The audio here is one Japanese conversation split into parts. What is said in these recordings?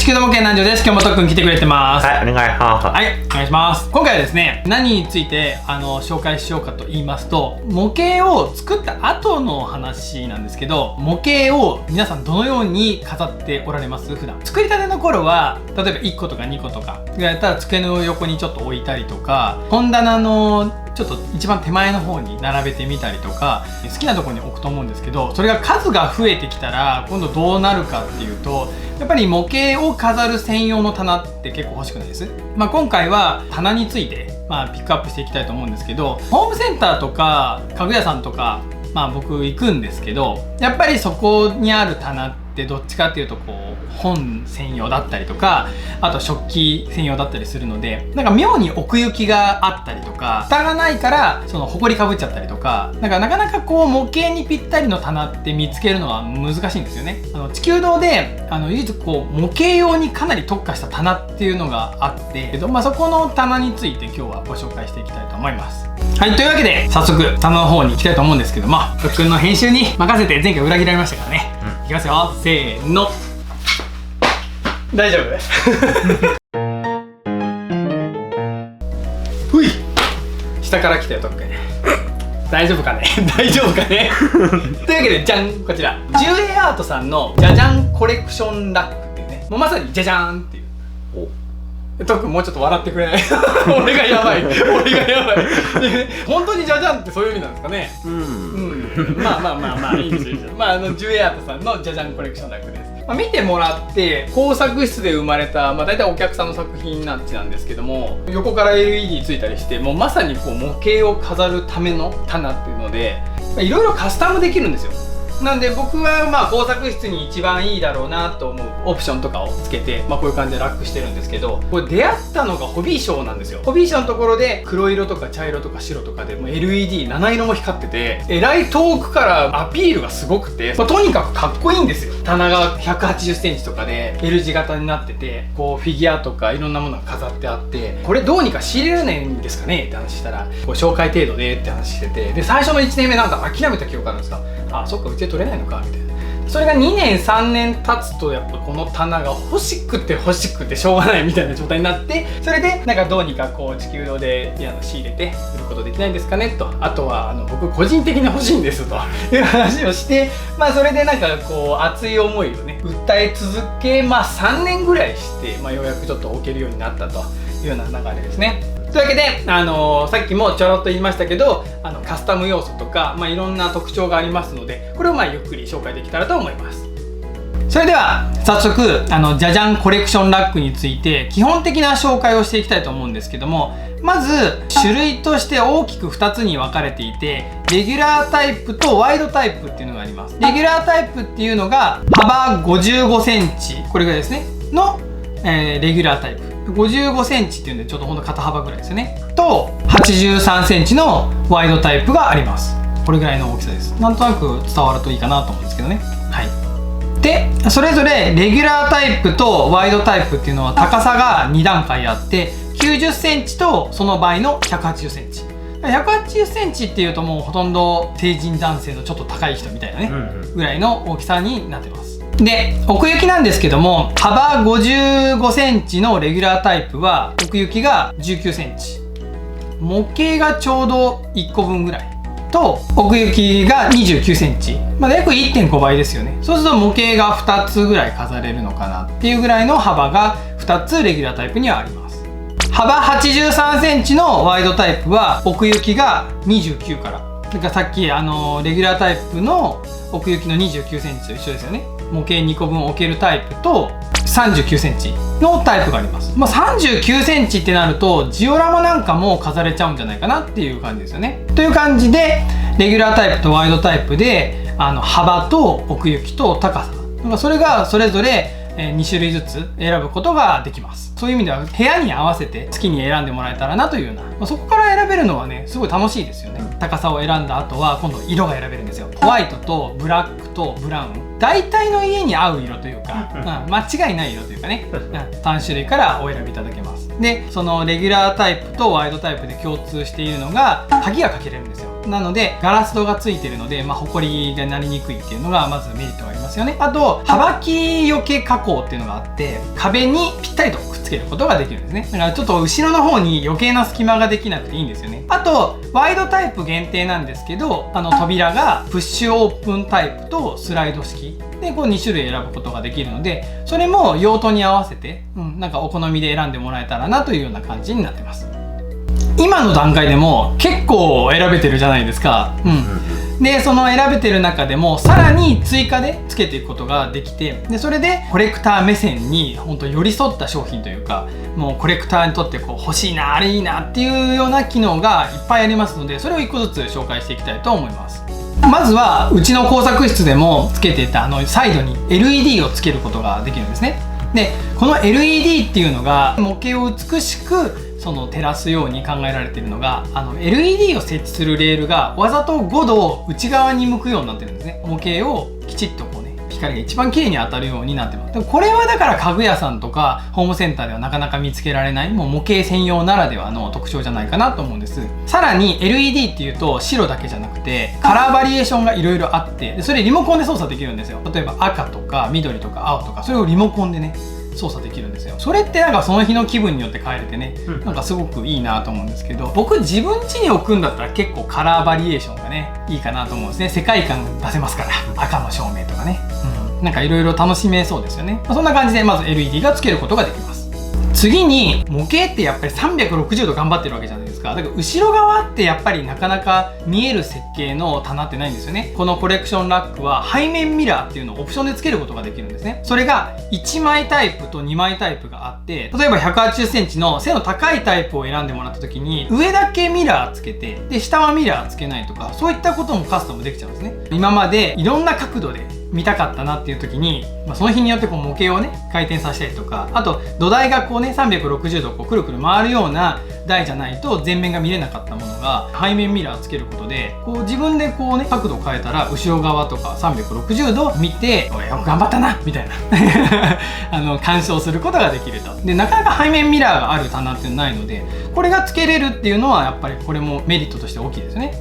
地球の模型南條です。今日もとっくん来てくれてます。はい、お願いします。はい、お願いします。今回はですね、何について紹介しようかと言いますと、模型を作った後の話なんですけど、模型を皆さんどのように飾っておられます？普段作りたての頃は、例えば1個とか2個とかやったら机の横にちょっと置いたりとか、本棚のちょっと一番手前の方に並べてみたりとか、好きなところに置くと思うんですけど、それが数が増えてきたら今度どうなるかっていうと、やっぱり模型を飾る専用の棚って結構欲しくないです？今回は棚について、ピックアップしていきたいと思うんですけど、ホームセンターとか家具屋さんとか、僕行くんですけど、やっぱりそこにある棚ってどっちかっていうと本専用だったりとか、あと食器専用だったりするので、なんか妙に奥行きがあったりとか、蓋がないからその埃かぶっちゃったりとか、なかなか模型にぴったりの棚って見つけるのは難しいんですよね。地球堂で唯一模型用にかなり特化した棚っていうのがあって、そこの棚について今日はご紹介していきたいと思います。はい、というわけで早速棚の方に行きたいと思うんですけども、とっくんの編集に任せて前回裏切られましたからね。いきますよ、せーの。大丈夫ふい、下から来たよとっくん。大丈夫かね大丈夫かねというわけで、じゃん、こちらジュエアートさんのじゃじゃんコレクションラックっていうね、もうまさにじゃじゃーんっていう。とっくんもうちょっと笑ってくれない俺がやばい本当にじゃじゃんってそういう意味なんですかね。まあいいですよ。ジュエアートさんのじゃじゃんコレクションラックです。見てもらって工作室で生まれた、大体お客さんの作品なんですけども、横から LED ついたりして、もうまさに模型を飾るための棚っていうので、いろいろカスタムできるんですよ。なんで僕は工作室に一番いいだろうなと思うオプションとかをつけて、こういう感じでラックしてるんですけど、これ出会ったのがホビーショーなんですよ。ホビーショーのところで黒色とか茶色とか白とかでもう LED7 色も光ってて、えらい遠くからアピールがすごくて、とにかくかっこいいんですよ。棚が180センチとかで L 字型になってて、フィギュアとかいろんなものが飾ってあって、これどうにか仕入れられないんですかねって話したら、紹介程度でって話してて、で最初の1年目なんか諦めた記憶あるんですか。そっか、うちで取れないのかみたいな。それが2年3年経つと、やっぱこの棚が欲しくてしょうがないみたいな状態になって、それでどうにか地球堂で仕入れて売ることできないんですかねと、あとは僕個人的に欲しいんですという話をして、それで熱い思いをね訴え続け、3年ぐらいして、ようやくちょっと置けるようになったというような流れですね。というわけで、さっきもちょろっと言いましたけど、カスタム要素とか、いろんな特徴がありますので、これをゆっくり紹介できたらと思います。それでは早速じゃじゃんコレクションラックについて基本的な紹介をしていきたいと思うんですけども、まず種類として大きく2つに分かれていて、レギュラータイプとワイドタイプっていうのがあります。レギュラータイプっていうのが幅55センチ、これぐらいですねの、レギュラータイプ。55センチっていうんで、ちょっとほんと肩幅ぐらいですよね。と83センチのワイドタイプがあります。これぐらいの大きさです。なんとなく伝わるといいかなと思うんですけどね。はい。で、それぞれレギュラータイプとワイドタイプっていうのは高さが2段階あって、90センチとその倍の180センチ。180センチっていうともうほとんど成人男性のちょっと高い人みたいなね、ぐらいの大きさになってます。で、奥行きなんですけども、幅55センチのレギュラータイプは奥行きが19センチ。模型がちょうど1個分ぐらい。と、奥行きが29センチ。約 1.5 倍ですよね。そうすると模型が2つぐらい飾れるのかなっていうぐらいの幅が2つレギュラータイプにはあります。幅83センチのワイドタイプは奥行きが29から。だからさっきレギュラータイプの奥行きの29センチと一緒ですよね。模型2個分置けるタイプと39センチのタイプがあります。39センチってなるとジオラマなんかも飾れちゃうんじゃないかなっていう感じですよね。という感じでレギュラータイプとワイドタイプで幅と奥行きと高さ、それがそれぞれ2種類ずつ選ぶことができます。そういう意味では部屋に合わせて好きに選んでもらえたらなというような、そこから選選べるのはねすごい楽しいですよね。高さを選んだ後は今度色が選べるんですよ。ホワイトとブラックとブラウン、大体の家に合う色というか、間違いない色というかね、3種類からお選びいただけます。でそのレギュラータイプとワイドタイプで共通しているのが鍵がかけれるんですよ。なのでガラス戸がついてるので、ホコリがなりにくいっていうのがまずメリットがありますよね。あとはばきよけ加工っていうのがあって壁にぴったりとくっつけることができるんですね。だからちょっと後ろの方に余計な隙間ができなくていいんですよね。あとワイドタイプ限定なんですけど、扉がプッシュオープンタイプとスライド式でこう2種類選ぶことができるので、それも用途に合わせて、なんかお好みで選んでもらえたらなというような感じになってます。今の段階でも結構選べてるじゃないですか。でその選べてる中でもさらに追加でつけていくことができて、でそれでコレクター目線に本当寄り添った商品というか、もうコレクターにとってこう欲しいなあれいいなっていうような機能がいっぱいありますので、それを1個ずつ紹介していきたいと思います。まずはうちの工作室でもつけていたサイドに LED をつけることができるんですね。でこの LED っていうのが模型を美しく照らすように考えられているのが、LED を設置するレールがわざと5度を内側に向くようになってるんですね。模型をきちっとこうね光が一番綺麗に当たるようになってます。でもこれはだから家具屋さんとかホームセンターではなかなか見つけられない、もう模型専用ならではの特徴じゃないかなと思うんです。さらに LED っていうと白だけじゃなくてカラーバリエーションがいろいろあって、でそれリモコンで操作できるんですよ。例えば赤とか緑とか青とか、それをリモコンでね操作できるんですよ。それってなんかその日の気分によって変えれてね、なんかすごくいいなと思うんですけど、僕自分家に置くんだったら結構カラーバリエーションがねいいかなと思うんですね。世界観出せますから、赤の照明とかね、なんかいろいろ楽しめそうですよね。そんな感じでまず LED がつけることができます。次に模型ってやっぱり360度頑張ってるわけじゃないですか。だから後ろ側ってやっぱりなかなか見える設計の棚ってないんですよね。このコレクションラックは背面ミラーっていうのをオプションでつけることができるんですね。それが1枚タイプと2枚タイプがあって、例えば180センチの背の高いタイプを選んでもらった時に上だけミラーつけて、で下はミラーつけないとか、そういったこともカスタムできちゃうんですね。今までいろんな角度で見たかったなっていう時に、その日によってこう模型をね回転させたりとか、あと土台がこうね360度こうくるくる回るような台じゃないと前面が見れなかったものが背面ミラーつけることで、こう自分でこうね角度を変えたら後ろ側とか360度見て、おいよく頑張ったなみたいな鑑賞することができると。でなかなか背面ミラーがある棚ってないので、これがつけれるっていうのはやっぱりこれもメリットとして大きいですね。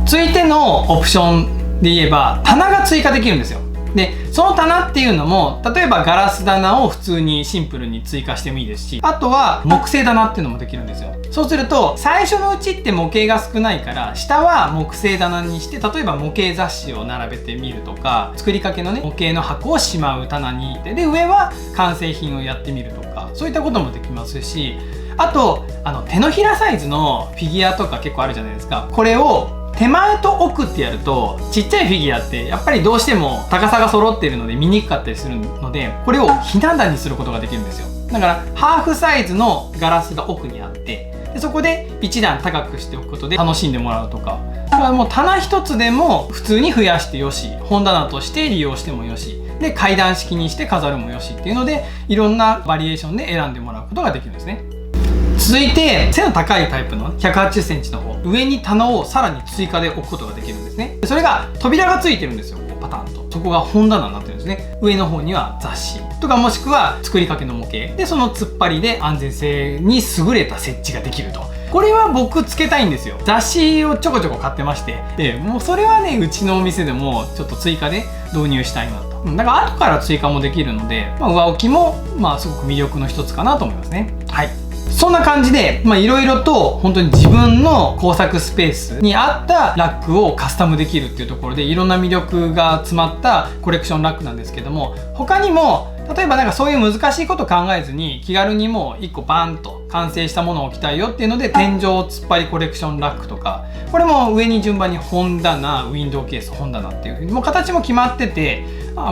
続いてのオプションで言えば棚が追加できるんですよ。でその棚っていうのも例えばガラス棚を普通にシンプルに追加してもいいですし、あとは木製棚っていうのもできるんですよ。そうすると最初のうちって模型が少ないから下は木製棚にして、例えば模型雑誌を並べてみるとか、作りかけのね模型の箱をしまう棚にで上は完成品をやってみるとか、そういったこともできますし、あと手のひらサイズのフィギュアとか結構あるじゃないですか。これを手前と奥ってやるとちっちゃいフィギュアってやっぱりどうしても高さが揃っているので見にくかったりするので、これをひな壇にすることができるんですよ。だからハーフサイズのガラスが奥にあって、でそこで1段高くしておくことで楽しんでもらうとか、だからもう棚一つでも普通に増やしてよし、本棚として利用してもよし、で階段式にして飾るもよしっていうので、いろんなバリエーションで選んでもらうことができるんですね。続いて背の高いタイプの180センチの方、上に棚をさらに追加で置くことができるんですね。それが扉がついてるんですよ、パターンと。そこが本棚になってるんですね。上の方には雑誌とか、もしくは作りかけの模型で、その突っ張りで安全性に優れた設置ができると。これは僕つけたいんですよ。雑誌をちょこちょこ買ってまして、でもうそれはねうちのお店でもちょっと追加で導入したいなと。だから後から追加もできるので、上置きもすごく魅力の一つかなと思いますね。はい、そんな感じでいろいろと本当に自分の工作スペースに合ったラックをカスタムできるっていうところで、いろんな魅力が詰まったコレクションラックなんですけども、他にも例えばなんかそういう難しいこと考えずに気軽にもう1個バンと完成したものを置きたいよっていうので、天井突っ張りコレクションラックとか、これも上に順番に本棚、ウィンドウケース、本棚っていう風にもう形も決まってて、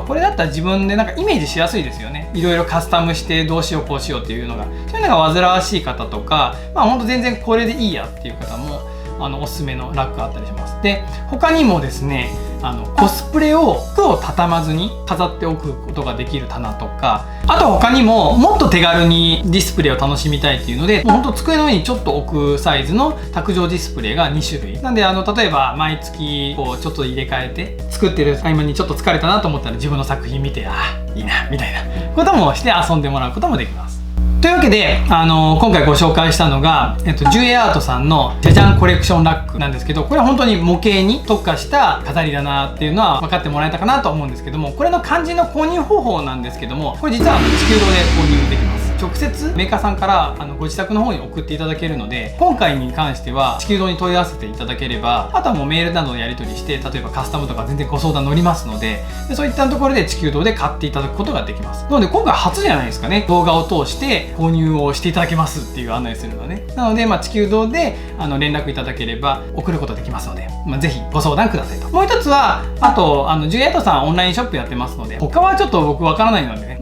これだったら自分でなんかイメージしやすいですよね。いろいろカスタムしてどうしようこうしようっていうのが、そういうのが煩わしい方とか、ほんと全然これでいいやっていう方もおすすめのラックあったりします。で他にもですね、コスプレを服を畳まずに飾っておくことができる棚とか、あと他にももっと手軽にディスプレイを楽しみたいっていうので、もうほんと机の上にちょっと置くサイズの卓上ディスプレイが2種類なんで、例えば毎月こうちょっと入れ替えて作ってる合間にちょっと疲れたなと思ったら自分の作品見て、いいなみたいなこともして遊んでもらうこともできます。というわけで、今回ご紹介したのが、ジュエアートさんのじゃじゃんコレクションラックなんですけど、これは本当に模型に特化した飾りだなっていうのは分かってもらえたかなと思うんですけども、これの肝心の購入方法なんですけども、これ実は地球堂で購入できます。直接メーカーさんからご自宅の方に送っていただけるので、今回に関しては地球堂に問い合わせていただければ、あとはもうメールなどのやり取りして、例えばカスタムとか全然ご相談乗りますので、そういったところで地球堂で買っていただくことができます。なので今回初じゃないですかね、動画を通して購入をしていただけますっていう案内するのね。なので、地球堂で連絡いただければ送ることできますので、ぜひご相談くださいと。もう一つは、あとジュエアートさんオンラインショップやってますので、他はちょっと僕わからないのでね、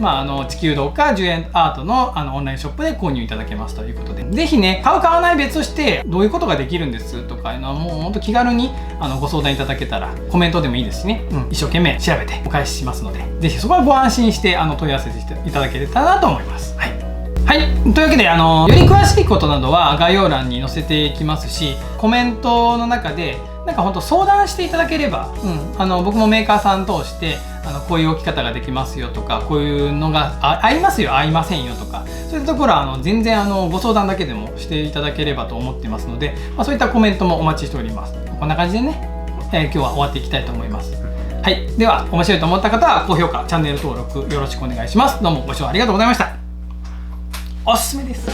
地球堂かジュエアートのオンラインショップで購入いただけますということで、ぜひね、買う買わない別としてどういうことができるんですとかいうのは、もうほんと気軽にご相談いただけたら、コメントでもいいですしね、一生懸命調べてお返ししますので、ぜひそこはご安心して問い合わせていただけたらなと思います。はい、というわけでより詳しいことなどは概要欄に載せていきますし、コメントの中でなんか本当相談していただければ、僕もメーカーさん通してこういう置き方ができますよとか、こういうのが合いますよ合いませんよとか、そういったところは全然ご相談だけでもしていただければと思ってますので、そういったコメントもお待ちしております。こんな感じでね、今日は終わっていきたいと思います。はい、では面白いと思った方は高評価、チャンネル登録よろしくお願いします。どうもご視聴ありがとうございました。おすすめです。